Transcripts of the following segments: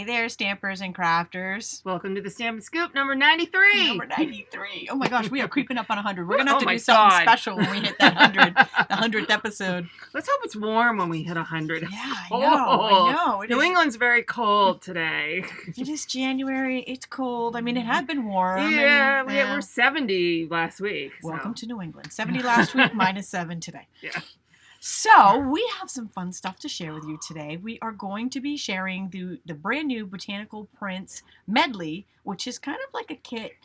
Hey there, stampers and crafters. Welcome to the Stampin' Scoop number 93. Number 93. Oh my gosh, we are creeping up on 100. We're going to have to do something special when we hit that 100th episode. Let's hope it's warm when we hit 100. Yeah, I know. New England's very cold today. It is January. It's cold. I mean, it had been warm. Yeah, we were 70 last week. Welcome to New England. 70 last week, minus 7 today. Yeah. So, we have some fun stuff to share with you today. We are going to be sharing the brand new Botanical Prints Medley, which is kind of like a kit.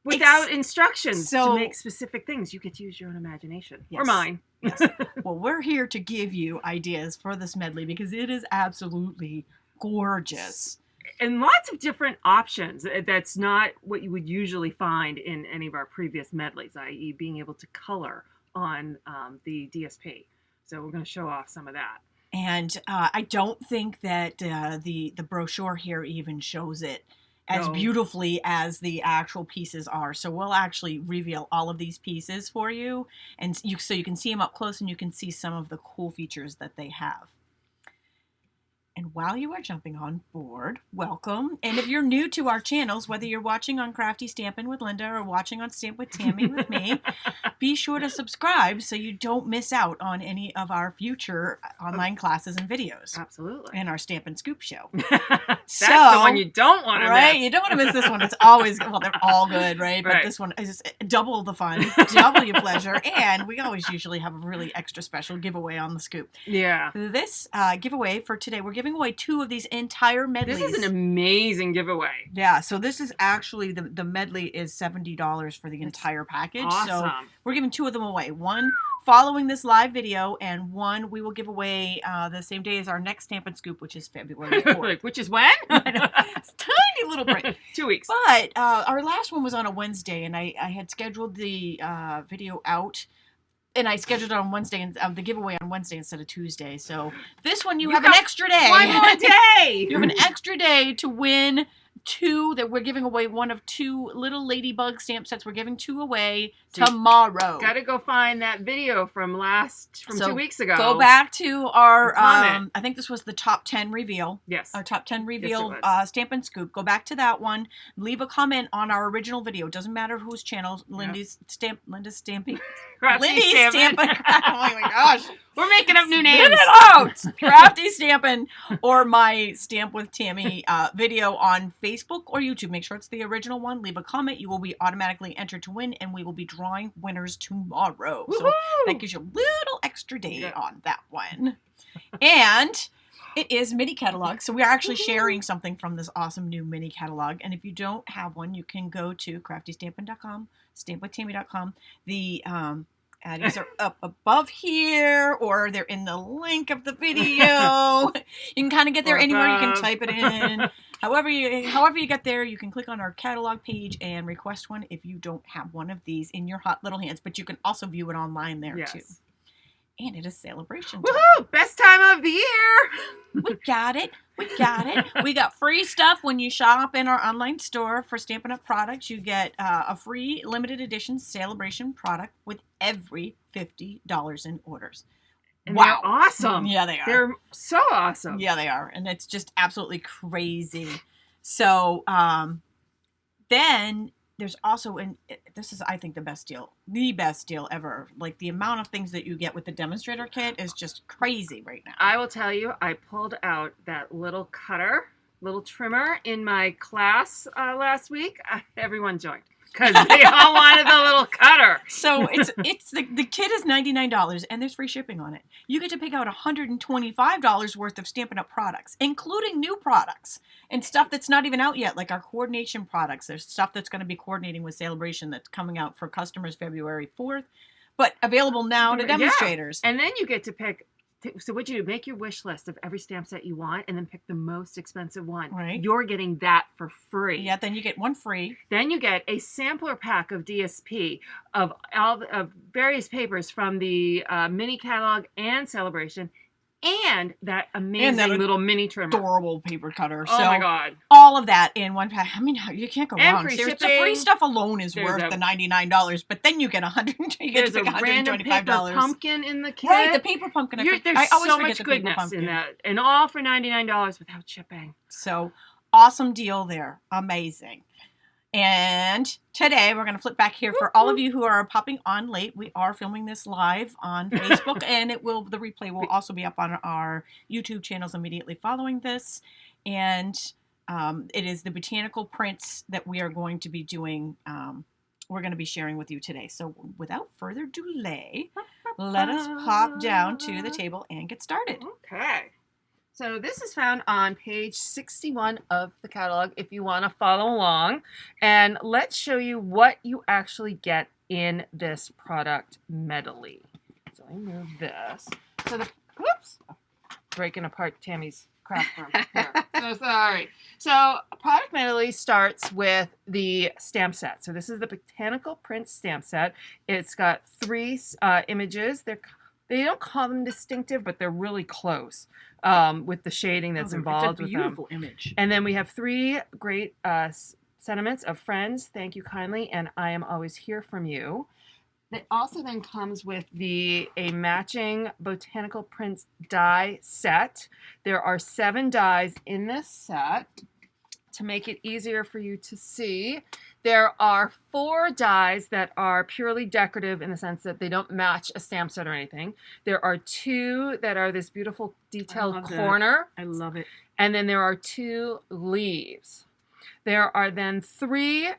Without instructions to make specific things. You get to use your own imagination. Yes. Or mine. Yes. Well, we're here to give you ideas for this medley because it is absolutely gorgeous. And lots of different options. That's not what you would usually find in any of our previous medleys, i.e. being able to color on the DSP. So we're going to show off some of that. And I don't think that the brochure here even shows it as beautifully as the actual pieces are. So we'll actually reveal all of these pieces for you, and so you can see them up close and you can see some of the cool features that they have. And while you are jumping on board, welcome. And if you're new to our channels, whether you're watching on Crafty Stampin' with Linda or watching on Stamp with Tammy with me, be sure to subscribe so you don't miss out on any of our future online classes and videos. Absolutely. And our Stampin' Scoop show. That's the one you don't want to miss. Right? You don't want to miss this one. It's always, well, they're all good, right? But this one is double the fun, double your pleasure. And we always usually have a really extra special giveaway on the Scoop. Yeah. This giveaway for today, we're giving away 2 of these entire medleys. This is an amazing giveaway. Yeah, so this is actually, the medley is $70 for the entire package. Awesome. So we're giving 2 of them away. One following this live video, and one we will give away the same day as our next Stampin' Scoop, which is February 4th. Which is when? I know. It's a tiny little break. 2 weeks. But our last one was on a Wednesday, and I had scheduled the video out. And I scheduled it on Wednesday, and the giveaway on Wednesday instead of Tuesday. So this one, you have an extra day. One more day. You have an extra day to win 2. That we're giving away one of 2 little ladybug stamp sets. We're giving 2 away tomorrow. Got to go find that video from 2 weeks ago. Go back to our, I think this was the top 10 reveal. Yes. Our top 10 reveal Stampin' Scoop. Go back to that one. Leave a comment on our original video. Doesn't matter whose channel. Linda's Stamping. Lindy's Stamping. Oh my gosh. We're making up new names. Get it out! Crafty Stampin' or my Stamp with Tammy video on Facebook or YouTube. Make sure it's the original one. Leave a comment. You will be automatically entered to win, and we will be drawing winners tomorrow. Woo-hoo! So that gives you a little extra day on that one. And it is mini catalog. So we are actually sharing something from this awesome new mini catalog. And if you don't have one, you can go to craftystampin.com, stampwithtami.com. The Addies are up above here, or they're in the link of the video. You can kind of get there anywhere. You can type it in. However you get there, you can click on our catalog page and request one if you don't have one of these in your hot little hands. But you can also view it online there too. And it is celebration time. Woohoo! Best time of the year! We got it. We got it. We got free stuff when you shop in our online store for Stampin' Up! Products. You get a free limited edition celebration product with every $50 in orders. And wow. They're awesome. Yeah, they are. They're so awesome. Yeah, they are. And it's just absolutely crazy. So then there's also, and this is, I think, the best deal ever. Like, the amount of things that you get with the Demonstrator kit is just crazy right now. I will tell you, I pulled out that little little trimmer in my class last week. Everyone joined because they all wanted the little cutter. So the kit is $99 and there's free shipping on it. You get to pick out $125 worth of Stampin' Up! Products, including new products and stuff that's not even out yet, like our coordination products. There's stuff that's going to be coordinating with Celebration that's coming out for customers February 4th, but available now to demonstrators. Yeah. And then you get to pick. So what you do, make your wish list of every stamp set you want and then pick the most expensive one. Right. You're getting that for free. Yeah, then you get one free. Then you get a sampler pack of DSP of various papers from the mini catalog and Celebration. and that amazing And that little mini trimmer. Adorable paper cutter. Oh so my God. all of that in one pack. I mean, you can't go And wrong. free Seriously, the free shipping. stuff alone is There's worth a- the $99, but then you get There's a random paper $125. pumpkin in the kit. Right, the paper pumpkin. There's I always so forget much the paper goodness pumpkin. in that, and all for $99 without shipping. So awesome deal there. Amazing. And today we're going to flip back here for all of you who are popping on late. We are filming this live on Facebook, and the replay will also be up on our YouTube channels immediately following this. And it is the botanical prints that we are going to be doing. We're going to be sharing with you today. So without further delay, let us pop down to the table and get started. Okay. So this is found on page 61 of the catalog if you want to follow along. And let's show you what you actually get in this product medley. So let me move this. So whoops, breaking apart Tammy's craft room here. So sorry. So product medley starts with the stamp set. So this is the Botanical Print stamp set. It's got 3 images. They don't call them distinctive, but they're really close with the shading that's involved with them. It's a beautiful image. And then we have 3 great sentiments of friends. Thank you kindly, and I am always here from you. It also then comes with a matching Botanical Prints die set. There are 7 dies in this set. To make it easier for you to see, there are 4 dies that are purely decorative in the sense that they don't match a stamp set or anything. There are 2 that are this beautiful detailed corner. I love it. And then there are 2 leaves. There are then 3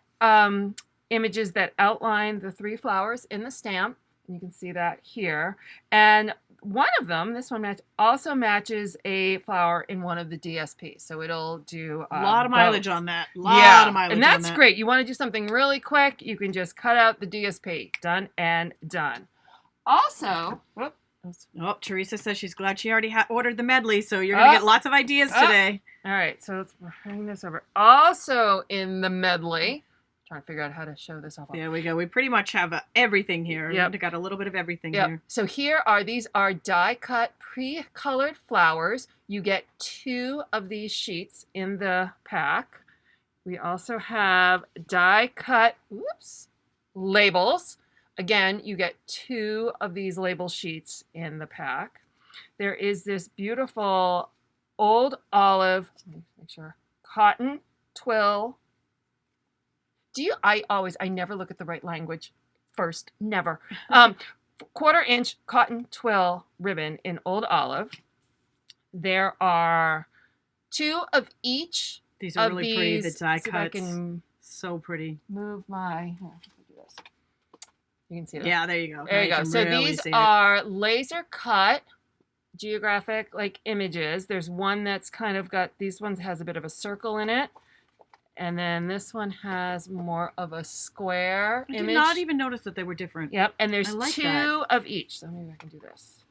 images that outline the 3 flowers in the stamp. You can see that here. And one of them, this one also matches a flower in one of the DSPs. So it'll do a lot of mileage on that. And that's great. You want to do something really quick, you can just cut out the DSP. Done and done. Also, oh, Teresa says she's glad she already ordered the medley, so you're going to get lots of ideas today. All right, so let's bring this over. Also in the medley, trying to figure out how to show this off. There we go. We pretty much have everything here. Yep. We've got a little bit of everything Yep. here. So these are die-cut, pre-colored flowers. You get 2 of these sheets in the pack. We also have die-cut, labels. Again, you get 2 of these label sheets in the pack. There is this beautiful old olive, let me make sure, cotton twill. I never look at the right language first, never. 1/4-inch cotton twill ribbon in old olive. There are 2 of each. These are really pretty, the die See if cuts. I can so pretty. move my, here, do this. You can see that. Yeah, there you go. There you go. So these are laser cut geographic images. There's one that's kind of got, these ones has a bit of a circle in it. And then this one has more of a square image. I did not even notice that they were different. Yep, and there's I like 2 that. of each. So maybe I can do this.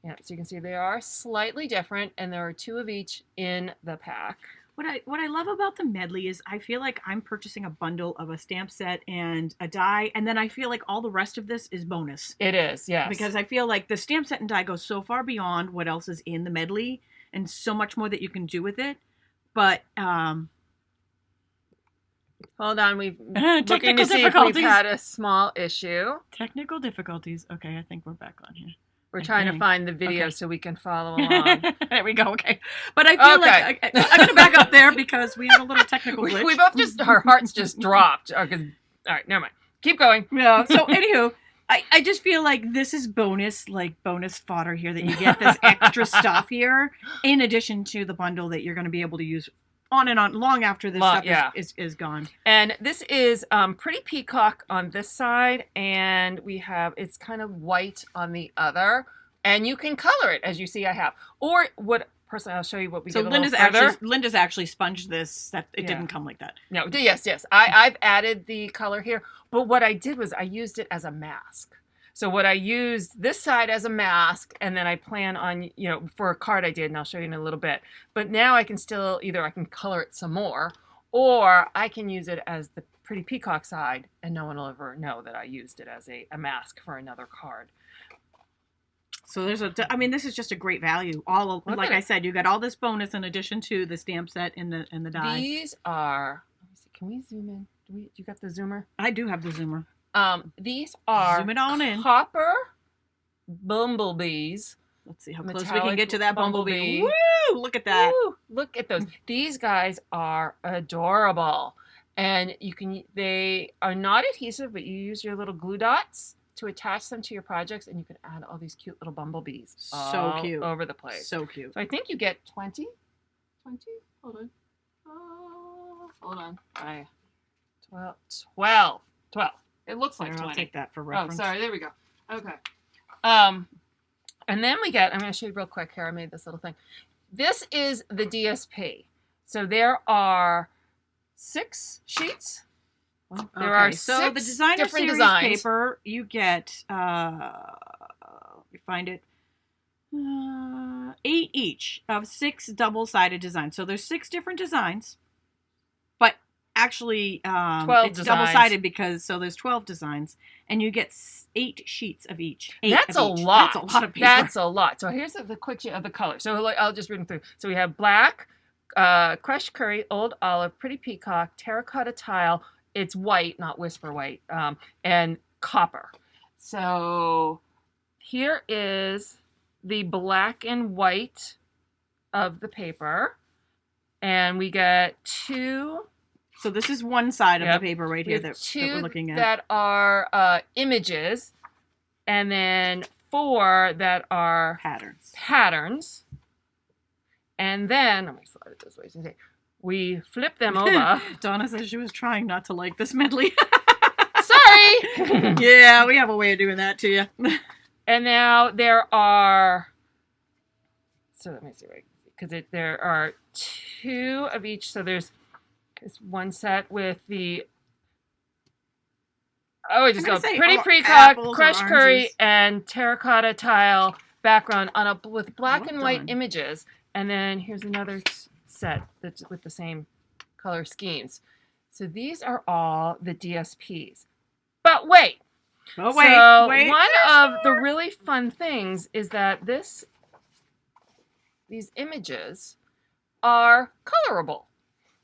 Yep, so you can see they are slightly different, and there are 2 of each in the pack. What I love about the medley is I feel like I'm purchasing a bundle of a stamp set and a die, and then I feel like all the rest of this is bonus. It is, yes. Because I feel like the stamp set and die goes so far beyond what else is in the medley, and so much more that you can do with it. But hold on, we've technical looking to see difficulties. if we've had a small issue. Technical difficulties. Okay, I think we're back on here. We're trying to find the video so we can follow along. There we go. Okay, but I feel like I'm going to back up there because we had a little technical glitch. We both our hearts just dropped. All right, never mind. Keep going. Yeah. So anywho, I just feel like this is bonus fodder here, that you get this extra stuff here in addition to the bundle that you're going to be able to use on and on long after this stuff is gone. And this is pretty peacock on this side, and we have, it's kind of white on the other, and you can color it as you see I have. Or what, personally, I'll show you what we did a little further. Linda's actually sponged this. That it didn't come like that. No, yes. I've added the color here, but what I did was I used it as a mask. So what I used this side as a mask, and then I plan on, for a card I did, and I'll show you in a little bit. But now I can still, either I can color it some more, or I can use it as the pretty peacock side, and no one will ever know that I used it as a mask for another card. So there's I mean, this is just a great value. Like I said, you got all this bonus in addition to the stamp set and the die. These are. Let me see. Can we zoom in? You got the zoomer? I do have the zoomer. These are zoom it on in. Copper bumblebees. Let's see how close we can get to that bumblebee. Woo! Look at that. Woo! Look at those. These guys are adorable. And they are not adhesive, but you use your little glue dots to attach them to your projects, and you can add all these cute little bumblebees so cute over the place. So cute. So I think you get 20. Hold on. Hold on. 12. It looks like 20. I'll take that for reference. Oh, sorry. There we go. Okay. And then we get, I'm going to show you real quick here. I made this little thing. This is the DSP. So there are 6 sheets. Well, there are so 6 the designer different series designs. paper, you get, you find it, 8 each of 6 double-sided designs. So there's 6 different designs, but actually 12 it's designs. double-sided because, so there's 12 designs, and you get 8 sheets of each. That's a lot. That's a lot of paper. That's a lot. So here's the quick sheet of the color. So I'll just read them through. So we have black, crushed curry, old olive, pretty peacock, terracotta tile. It's white, not whisper white, and copper. So here is the black and white of the paper, and we get 2. So this is one side of the paper right here that we're looking at. That are images, and then 4 that are patterns. And then, let me slide it this way so you can see. We flip them over. Donna says she was trying not to like this medley. Sorry! Yeah, we have a way of doing that to you. And now there are, so let me see, right? Because there are 2 of each. So there's one set with the, I just go pretty peacock, crushed curry, and terracotta tile background on with black and white images. And then here's another set that's with the same color schemes. So these are all the DSPs. But wait. Oh, wait. One of the really fun things is that these images are colorable.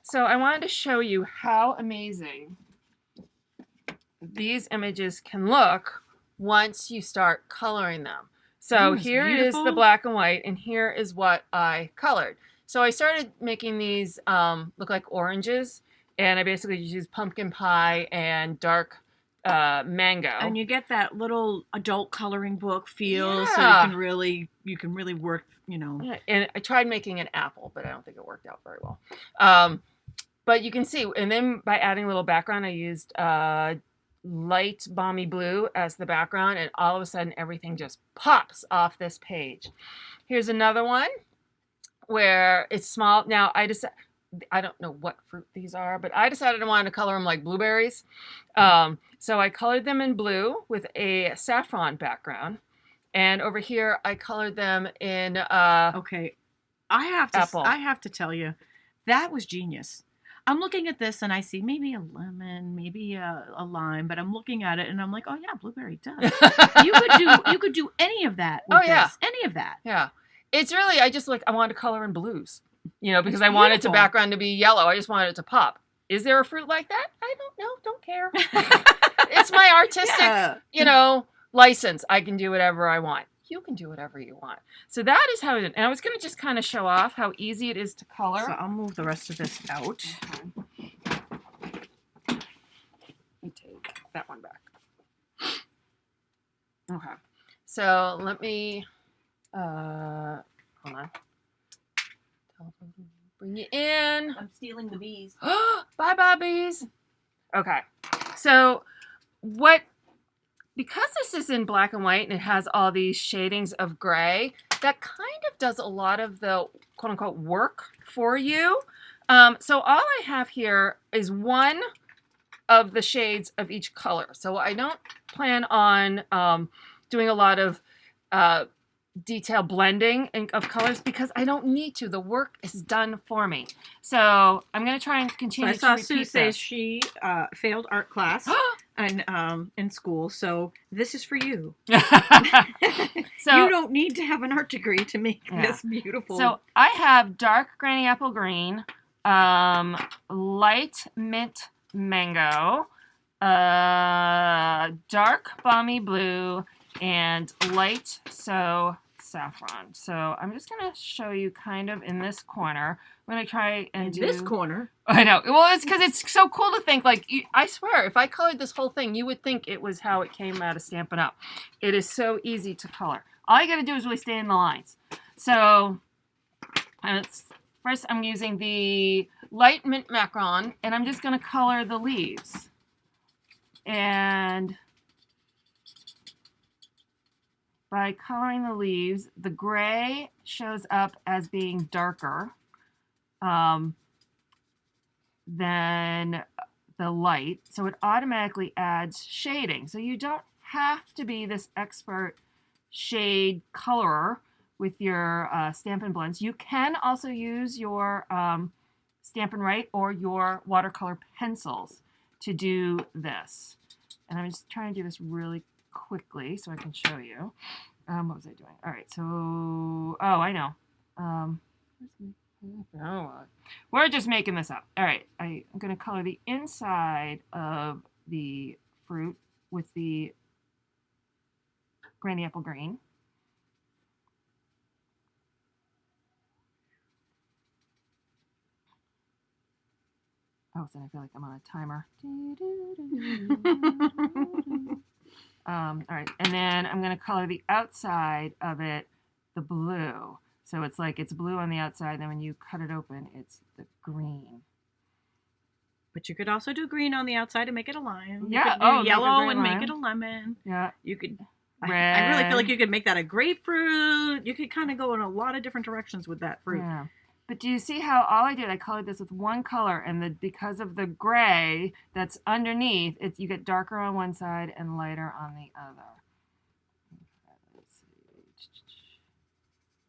So I wanted to show you how amazing these images can look once you start coloring them. So here is the black and white, and here is what I colored. So I started making these look like oranges, and I basically just used pumpkin pie and dark mango. And you get that little adult coloring book feel, so you can really work, you know. Yeah, and I tried making an apple, but I don't think it worked out very well. But you can see, and then by adding a little background, I used light balmy blue as the background, and all of a sudden everything just pops off this page. Here's another one where it's small. Now I don't know what fruit these are, but I decided I wanted to color them like blueberries. So I colored them in blue with a saffron background, and over here I colored them in okay, I have to tell you, that was genius. I'm looking at this and I see maybe a lemon, maybe a lime, but I'm looking at it and I'm like, oh yeah, blueberry does. You could do any of that with this. Any of that. Yeah. It's really, I wanted to color in blues, you know, because I wanted the background to be yellow. I just wanted it to pop. Is there a fruit like that? I don't know. Don't care. It's my artistic, you know, license. I can do whatever I want. You can do whatever you want. So that is how it is. And I was going to just kind of show off how easy it is to color. So I'll move the rest of this out. Okay. Let me take that one back. Okay. So let me, hold on. Bring you in. I'm stealing the bees. Bye, bees. Okay. So because this is in black and white and it has all these shadings of gray, that kind of does a lot of the quote-unquote work for you. So all I have here is one of the shades of each color. So I don't plan on doing a lot of detail blending of colors because I don't need to. The work is done for me. So I'm going to try and continue to repeat this. Sue says she failed art class. in school, so this is for you. So you don't need to have an art degree to make this beautiful. So I have dark granny apple green, light mint mango, dark balmy blue, and light saffron. So I'm just going to show you kind of in this corner. I'm going to try and do this corner. I know. Well, it's because it's so cool to think, like, I swear, if I colored this whole thing, you would think it was how it came out of Stampin' Up. It is so easy to color. All you got to do is really stay in the lines. So first I'm using the light mint macaron, and I'm just going to color the leaves. And by coloring the leaves, the gray shows up as being darker than the light. So it automatically adds shading. So you don't have to be this expert shade colorer with your Stampin' blends. You can also use your Stampin' White or your watercolor pencils to do this. And I'm just trying to do this really quickly so I can show you. What was I doing? All right, so, I know. We're just making this up. All right, I'm going to color the inside of the fruit with the granny apple green. Oh, so I feel like I'm on a timer. All right, and then I'm going to color the outside of it the blue. So it's like it's blue on the outside, and then when you cut it open, it's the green. But you could also do green on the outside and make it a lion. Yeah, you could do yellow and make it a lemon. Yeah. You could... Red. I really feel like you could make that a grapefruit. You could kind of go in a lot of different directions with that fruit. Yeah. But do you see how all I did, I colored this with one color, and because of the gray that's underneath, you get darker on one side and lighter on the other. Let's see.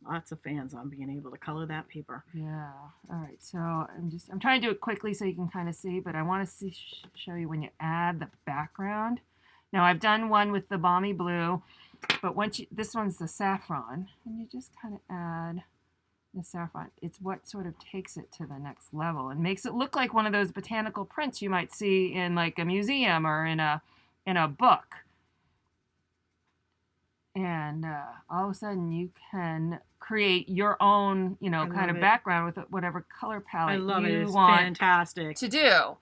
Lots of fans on being able to color that paper. Yeah. All right. So I'm trying to do it quickly so you can kind of see, but I want to show you when you add the background. Now I've done one with the balmy blue, but this one's the saffron, and you just kind of add the saffron. It's what sort of takes it to the next level and makes it look like one of those botanical prints you might see in like a museum or in a book. And all of a sudden you can create your own, kind of background with whatever color palette you want. It's fantastic to do.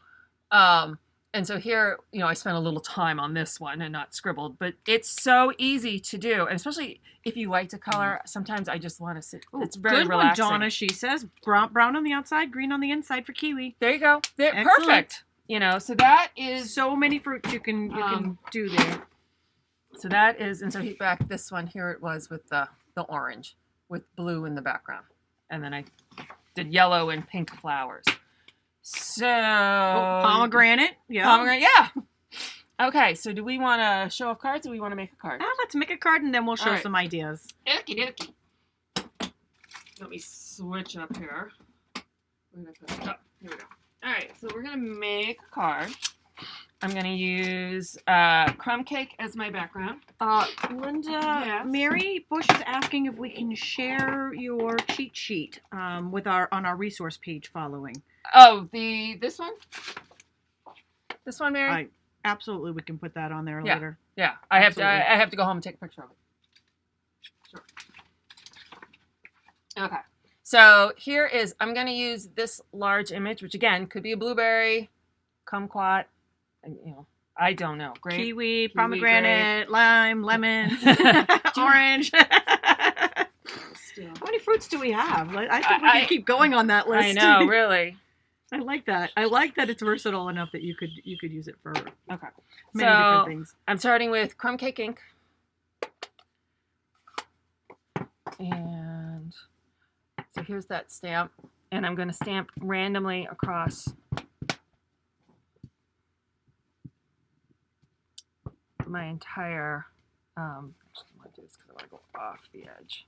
And so here, I spent a little time on this one and not scribbled, but it's so easy to do. And especially if you like to color, sometimes I just want to sit. It's very relaxing. Good one, Donna. She says brown on the outside, green on the inside for kiwi. There you go. Perfect. So that is... So many fruits you can do there. So that is, and so back this one, here it was with the orange with blue in the background. And then I did yellow and pink flowers. So pomegranate, yeah. Okay, so do we want to show off cards, or do we want to make a card? Let's make a card, and then we'll show some ideas. Okie dokie. Let me switch up here. Where did I put it? Oh, here we go. All right, so we're gonna make a card. I'm gonna use crumb cake as my background. Linda, yes. Mary Bush is asking if we can share your cheat sheet on our resource page following. Oh, this one? This one, Mary? Absolutely, we can put that on there later. Yeah, I have to go home and take a picture of it. Sure. Okay. So here is, I'm going to use this large image, which again could be a blueberry, kumquat, I don't know. Kiwi, pomegranate, grape. Lime, lemon, orange. How many fruits do we have? I think we can keep going on that list. I know, really. I like that. I like that it's versatile enough that you could use it for many different things. I'm starting with crumb cake ink. And so here's that stamp. And I'm going to stamp randomly across my entire, I just want to do this because I want to go off the edge.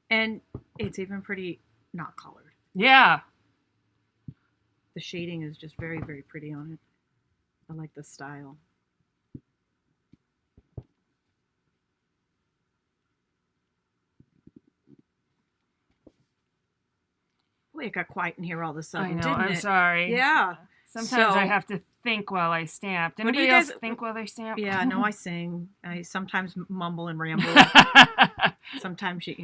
And it's even pretty not colored. Yeah. The shading is just very, very pretty on it. I like the style. Boy, it got quiet in here all of a sudden, I know. didn't I'm it? sorry. Yeah. Sometimes So- I have to think while I stamp. What do Anybody you else guys- think while they stamp? Yeah, no, I sing. I sometimes mumble and ramble. Sometimes you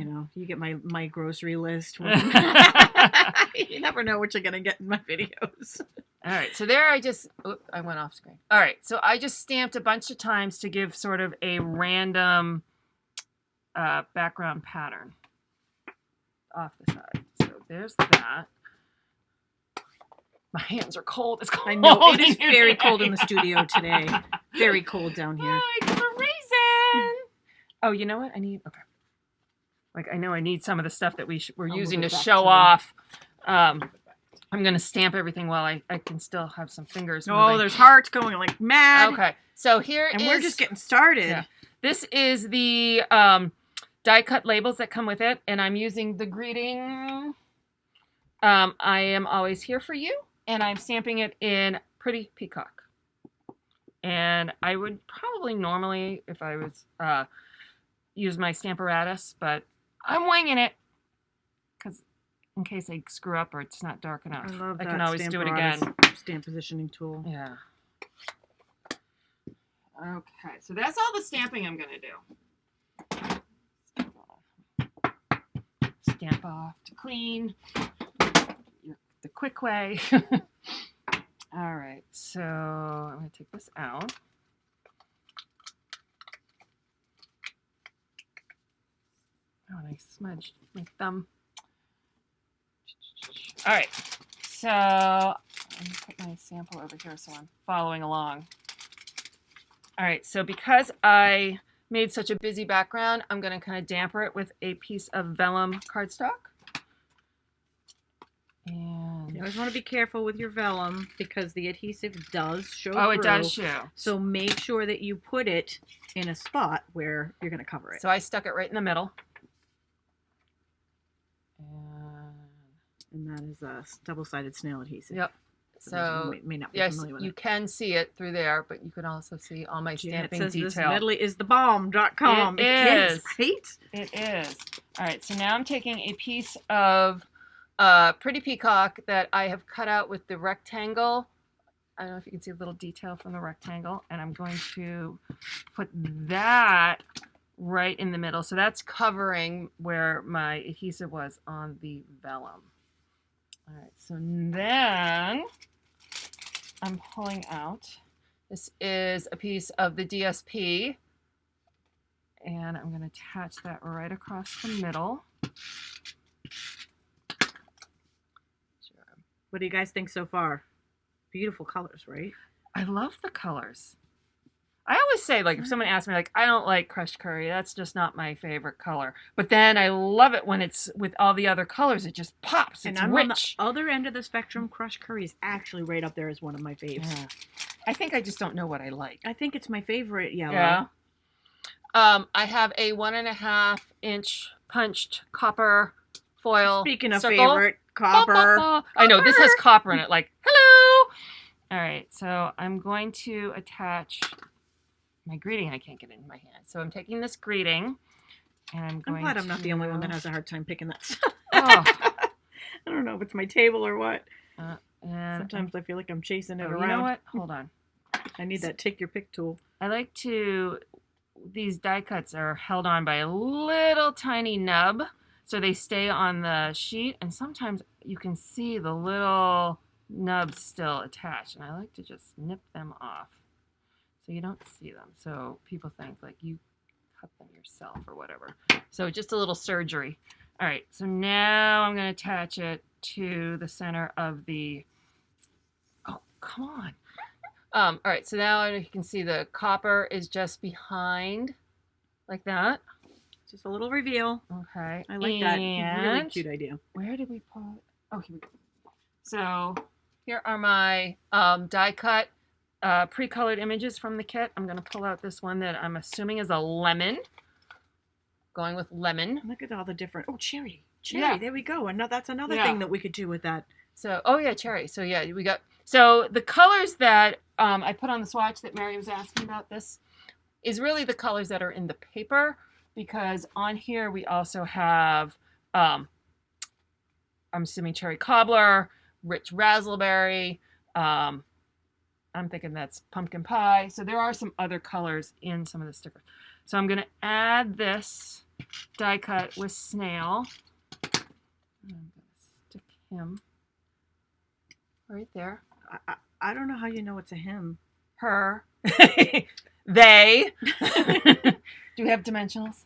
get my grocery list. You never know what you're gonna get in my videos. All right, so there I went off screen. All right, so I just stamped a bunch of times to give sort of a random background pattern off the side. So there's that. My hands are cold. It's cold. I know it is very cold in the studio today. Very cold down here. For a reason. Oh, you know what? Okay. Like I know I need some of the stuff that we're using to show off. I'm going to stamp everything while I can still have some fingers moving. Oh, there's hearts going like mad. Okay, so here and we're just getting started. Yeah. This is the die cut labels that come with it, and I'm using the greeting. I am always here for you, and I'm stamping it in Pretty Peacock. And I would probably normally, if I was, use my Stamparatus, but I'm winging it because in case I screw up or it's not dark enough, I love that. can always do it again. Stamp positioning tool. Yeah. Okay, so that's all the stamping I'm going to do. Stamp off to clean. The quick way. All right, so I'm going to take this out. Oh, and I smudged my thumb. All right, so I'm going to put my sample over here so I'm following along. All right, so because I made such a busy background, I'm going to kind of damper it with a piece of vellum cardstock. And You always want to be careful with your vellum because the adhesive does show oh, through. it does show. So make sure that you put it in a spot where you're going to cover it. So I stuck it right in the middle. And that is a double-sided snail adhesive. Yep. So may not be yes, familiar with you it. can see it through there, but you can also see all my stamping it says detail. This Medley is the bomb.com. It is, is. right? It is. All right, so now I'm taking a piece of Pretty Peacock that I have cut out with the rectangle. I don't know if you can see a little detail from the rectangle, and I'm going to put that right in the middle. So that's covering where my adhesive was on the vellum. All right, so then I'm pulling out. This is a piece of the DSP, and I'm going to attach that right across the middle. What do you guys think so far? Beautiful colors, right? I love the colors. I always say, like, if someone asks me, like, I don't like crushed curry, that's just not my favorite color. But then I love it when it's with all the other colors. It just pops. It's I'm rich. on the other end of the spectrum. Crushed curry is actually right up there as one of my faves. Yeah. I think I just don't know what I like. I think it's my favorite yellow. Yeah. I have a 1.5 inch punched copper foil. Speaking of circle. favorite, copper. I know, this has copper in it. Like, hello. All right, so I'm going to attach my greeting. I can't get it in my hand. So I'm taking this greeting, and I'm glad I'm not the only one that has a hard time picking that stuff. Oh. I don't know if it's my table or what. And Sometimes I feel like I'm chasing it around. You know what? Hold on. I need that take your pick tool. I like to, these die cuts are held on by a little tiny nub, so they stay on the sheet, and sometimes you can see the little nubs still attached, and I like to just nip them off so you don't see them, so people think like you cut them yourself or whatever. So just a little surgery. All right, so now I'm going to attach it to the center of the, oh, come on. All right, so now you can see the copper is just behind, like that. Just a little reveal. Okay. I like that. Really cute idea. Where did we put? Oh, here we go. So here are my die cut pre-colored images from the kit. I'm going to pull out this one that I'm assuming is a lemon. Going with lemon. Look at all the different. Oh, cherry. cherry. Yeah. There we go. And that's another Yeah. thing that we could do with that. So, oh yeah, cherry. So yeah, we got, so the colors that I put on the swatch that Mary was asking about, this is really the colors that are in the paper, because on here we also have, I'm assuming cherry cobbler, rich raspberry, I'm thinking that's pumpkin pie. So there are some other colors in some of the stickers. So I'm going to add this die cut with snail. I'm going to stick him right there. I don't know how you know it's a him. Her. They. Do we have dimensionals?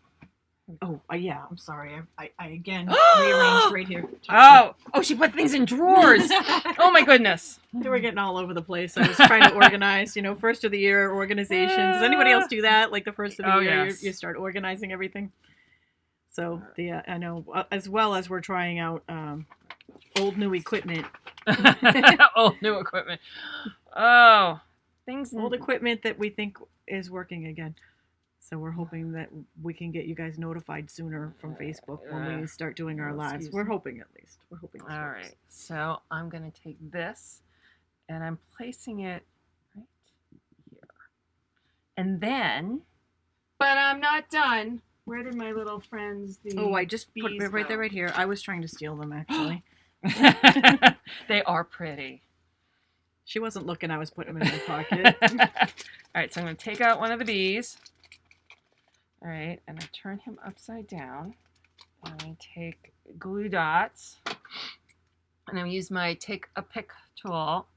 Oh, yeah. I'm sorry. I again rearranged right here. Oh, she put things in drawers. Oh my goodness. They were getting all over the place. I was trying to organize, first of the year organization. Does anybody else do that? Like the first of the year, yes. you start organizing everything. So I know, as well as we're trying out old new equipment. Old new equipment. Oh, things. Old equipment that we think is working again. So we're hoping that we can get you guys notified sooner from Facebook when we start doing our lives. We're hoping, at least. We're hoping. All right. So I'm going to take this and I'm placing it right here. And then, but I'm not done. Where did my little friends, I just put it right here. I was trying to steal them, actually. They are pretty. She wasn't looking. I was putting them in my pocket. All right. So I'm going to take out one of the bees. All right, and I turn him upside down. And I take glue dots, and I use my take a pick tool.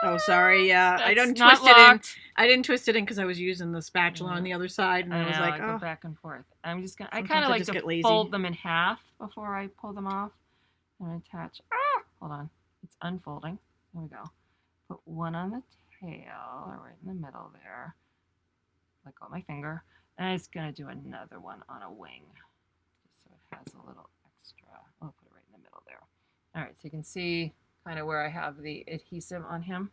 Oh, sorry. Yeah, I didn't twist it in. I didn't twist it in because I was using the spatula on the other side, and I was like, go back and forth. I'm just gonna. Sometimes I kind of like just to get lazy. fold them in half before I pull them off, and attach. Hold on, it's unfolding. There we go. Put one on the tail, or right in the middle there. Let go of my finger. And I'm just going to do another one on a wing, just so it has a little extra. I'll put it right in the middle there. All right, so you can see kind of where I have the adhesive on him.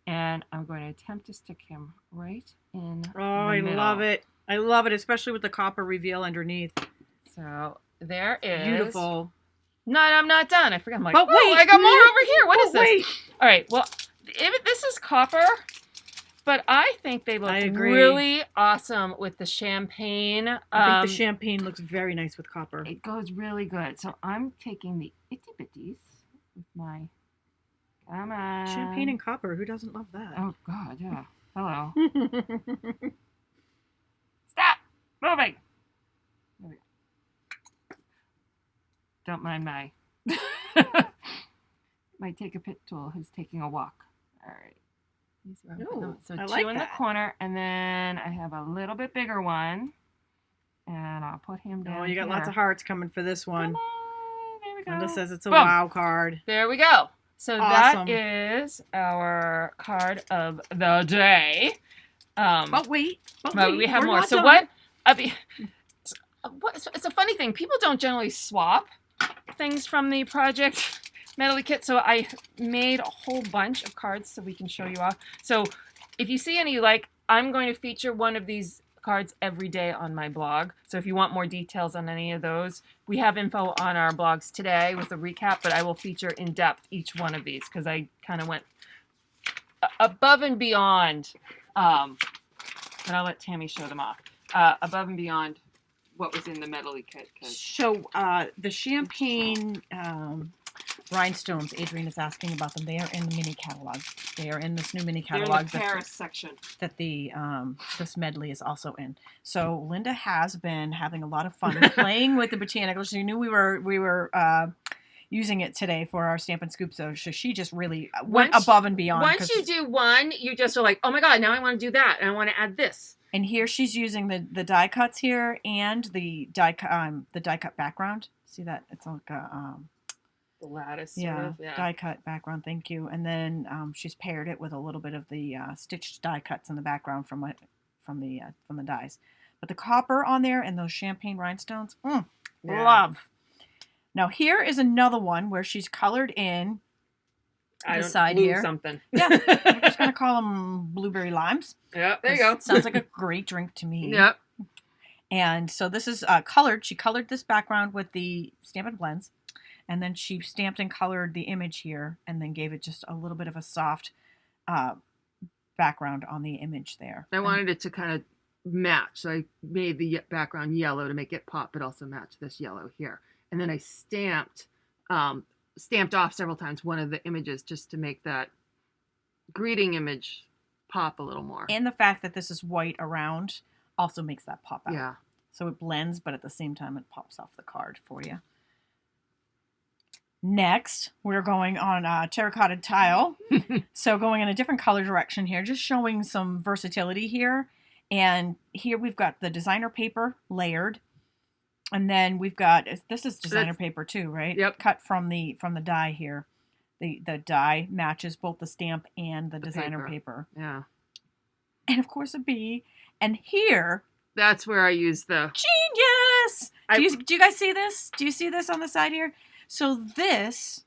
And I'm going to attempt to stick him right in the middle. I love it. I love it, especially with the copper reveal underneath. So there is. Beautiful. No, I'm not done. I forgot. I'm like, but wait, I got more over here. What is this? Wait. All right, well, this is copper. But I think they look really awesome with the champagne. I think the champagne looks very nice with copper. It goes really good. So I'm taking the itty bitties with my, come on. Champagne and copper. Who doesn't love that? Oh, God, yeah. Hello. Stop moving. There we go. Don't mind my take a pick tool who's taking a walk. All right. Ooh, so I two like in that. the corner, and then I have a little bit bigger one, and I'll put him down. Oh, you got here. lots of hearts coming for this one. Come on, there we go. Linda says it's a Boom. wow card. There we go. So Awesome. that is our card of the day. But wait, we have we're more. not So done. it's a funny thing. People don't generally swap things from the project Medley kit, so I made a whole bunch of cards so we can show you off. So if you see any, I'm going to feature one of these cards every day on my blog. So if you want more details on any of those, we have info on our blogs today with a recap, but I will feature in depth each one of these because I kind of went above and beyond, and I'll let Tami show them off, above and beyond what was in the Medley kit. So the champagne rhinestones, Adrienne is asking about them. They are in the mini catalog. They are in this new mini catalog. They're in the Paris section. That the this medley is also in. So Linda has been having a lot of fun playing with the Botanical. She knew we were using it today for our Stampin' Scoop, so she just really went above and beyond. Once you do one, you just are like, oh my God, now I want to do that, and I want to add this. And here she's using the die cuts here and the die cut background. See that? It's like a the lattice, yeah, die cut background. Thank you. And then she's paired it with a little bit of the stitched die cuts in the background from the dies. But the copper on there and those champagne rhinestones, love. Now here is another one where she's colored in the side here. Something. Yeah, I'm just gonna call them blueberry limes. Yeah, there you go. Sounds like a great drink to me. Yep. And so this is colored. She colored this background with the Stampin' Blends. And then she stamped and colored the image here and then gave it just a little bit of a soft background on the image there. I wanted it to kind of match. So I made the background yellow to make it pop, but also match this yellow here. And then I stamped off several times one of the images just to make that greeting image pop a little more. And the fact that this is white around also makes that pop out. Yeah. So it blends, but at the same time it pops off the card for you. Next, we're going on terracotta tile. So going in a different color direction here, just showing some versatility here. And here we've got the designer paper layered. And then we've got, this is designer paper too, right? Yep. Cut from the die here. The die matches both the stamp and the designer paper. Yeah. And of course a bee. And here. That's where I use the... Genius! Do you guys see this? Do you see this on the side here? So this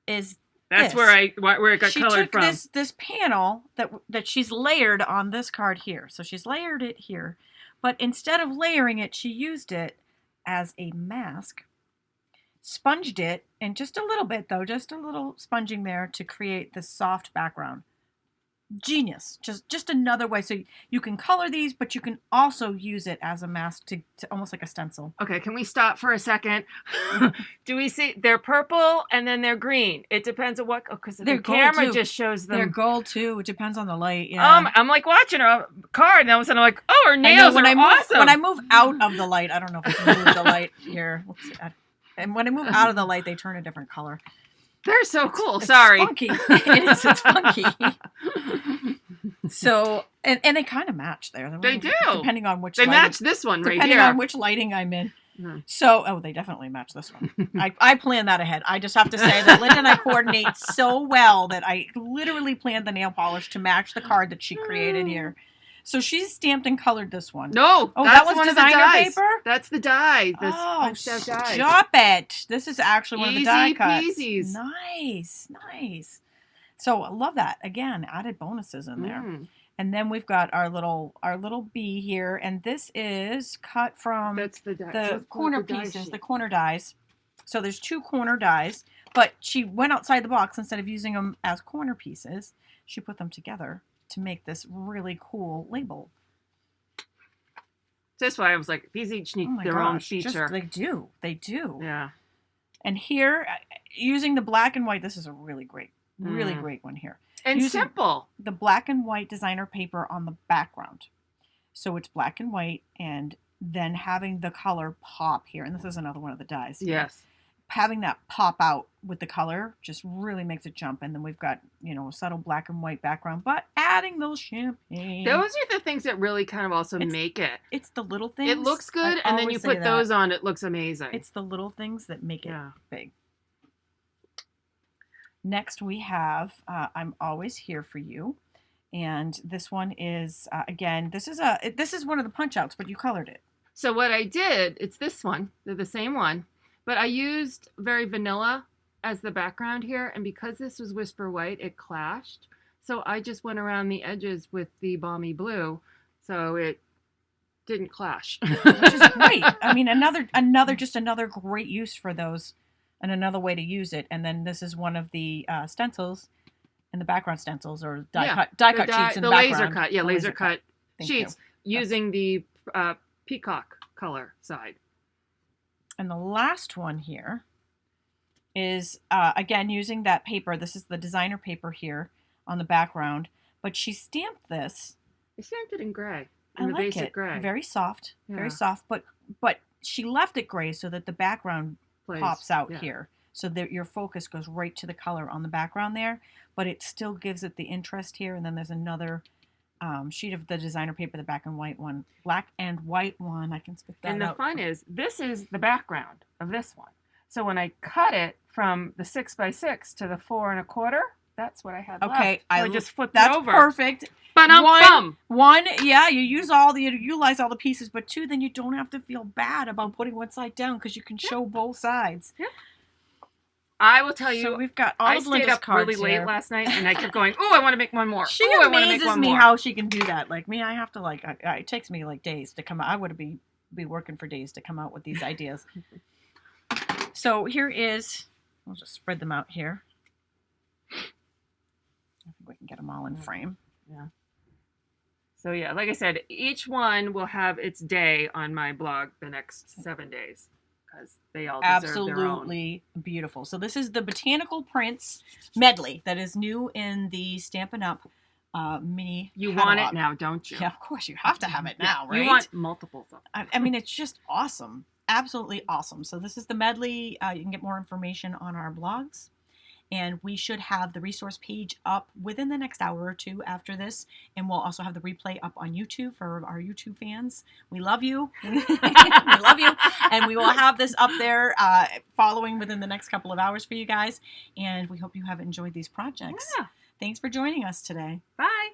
is that's this. where it got colored from. She took this panel that she's layered on this card here. So she's layered it here, but instead of layering it, she used it as a mask, sponged it, and just a little bit though, just a little sponging there to create this soft background. Genius. Just another way. So you can color these, but you can also use it as a mask to almost like a stencil. Okay, can we stop for a second? Do we see they're purple and then they're green? It depends on what, because the camera just shows them. They're gold too. It depends on the light. Yeah. I'm like watching a card and all of a sudden I'm like, oh, her nails are awesome. When I move out of the light, I don't know if I can move the light here. And when I move out of the light, they turn a different color. They're so cool. It's Sorry. Funky. It is. It's funky. So, and they kind of match there. They do. Depending on which they match this one right here. Depending on which lighting I'm in. Mm-hmm. So, they definitely match this one. I planned that ahead. I just have to say that Linda and I coordinate so well that I literally planned the nail polish to match the card that she created here. So she's stamped and colored this one. No, that was designer paper? That's the die. Stop it. This is actually one of the die cuts. Peasies. Nice. So I love that. Again, added bonuses in there. And then we've got our little bee here, and this is cut from the corner pieces, the corner dies. So there's 2 corner dies, but she went outside the box. Instead of using them as corner pieces, she put them together to make this really cool label. That's why I was like, these each need their own feature. They do. Yeah. And here, using the black and white, this is a really great one here. And using simple. The black and white designer paper on the background. So it's black and white, and then having the color pop here. And this is another one of the dies. Yes. Having that pop out with the color just really makes it jump. And then we've got, a subtle black and white background, but adding those champagne. Those are the things that really kind of also make it. It's the little things. It looks good, and then you put those on, it looks amazing. It's the little things that make it big. Next we have I'm Always Here For You. And this one is, again, this is one of the punch outs, but you colored it. So what I did, it's this one. They're the same one. But I used very vanilla as the background here, and because this was Whisper White, it clashed. So I just went around the edges with the Balmy Blue, so it didn't clash. Which is great. I mean, another great use for those, and another way to use it. And then this is one of the stencils, in the background stencils, or die cut sheets in the background. Laser cut sheets using the peacock color side. And the last one here is, again, using that paper. This is the designer paper here on the background. But she stamped this. I stamped it in gray. I like it. Gray. Very soft. Yeah. Very soft. But she left it gray so that the background pops out here. So that your focus goes right to the color on the background there. But it still gives it the interest here. And then there's another sheet of the designer paper, the black and white one. I can spit that out. And the fun is, this is the background of this one. So when I cut it from the 6x6 to the 4 1/4, that's what I had left. Okay, I just flipped it over. That's perfect. One, you utilize all the pieces, but 2, then you don't have to feel bad about putting one side down because you can show both sides. Yeah. I will tell you, So we've got all I of stayed Linda's up cards really late here. last night, and I kept going, oh, I want to make one more. She I want to make amazes one me more. how she can do that. Like me, I have to it takes me like days to come out. I would be working for days to come out with these ideas. So here is, we'll just spread them out here. I think we can get them all in frame. Yeah. So yeah, like I said, each one will have its day on my blog the next 7 days because they all deserve their own. Absolutely beautiful. So this is the Botanical Prints medley that is new in the Stampin' Up! Mini You catalog. want it now, don't you? Yeah, of course you have to have it now, right? You want multiples of it. I mean, it's just awesome. Absolutely awesome. So this is the medley. You can get more information on our blogs. And we should have the resource page up within the next hour or two after this. And we'll also have the replay up on YouTube for our YouTube fans. We love you. We love you. And we will have this up there following within the next couple of hours for you guys. And we hope you have enjoyed these projects. Yeah. Thanks for joining us today. Bye.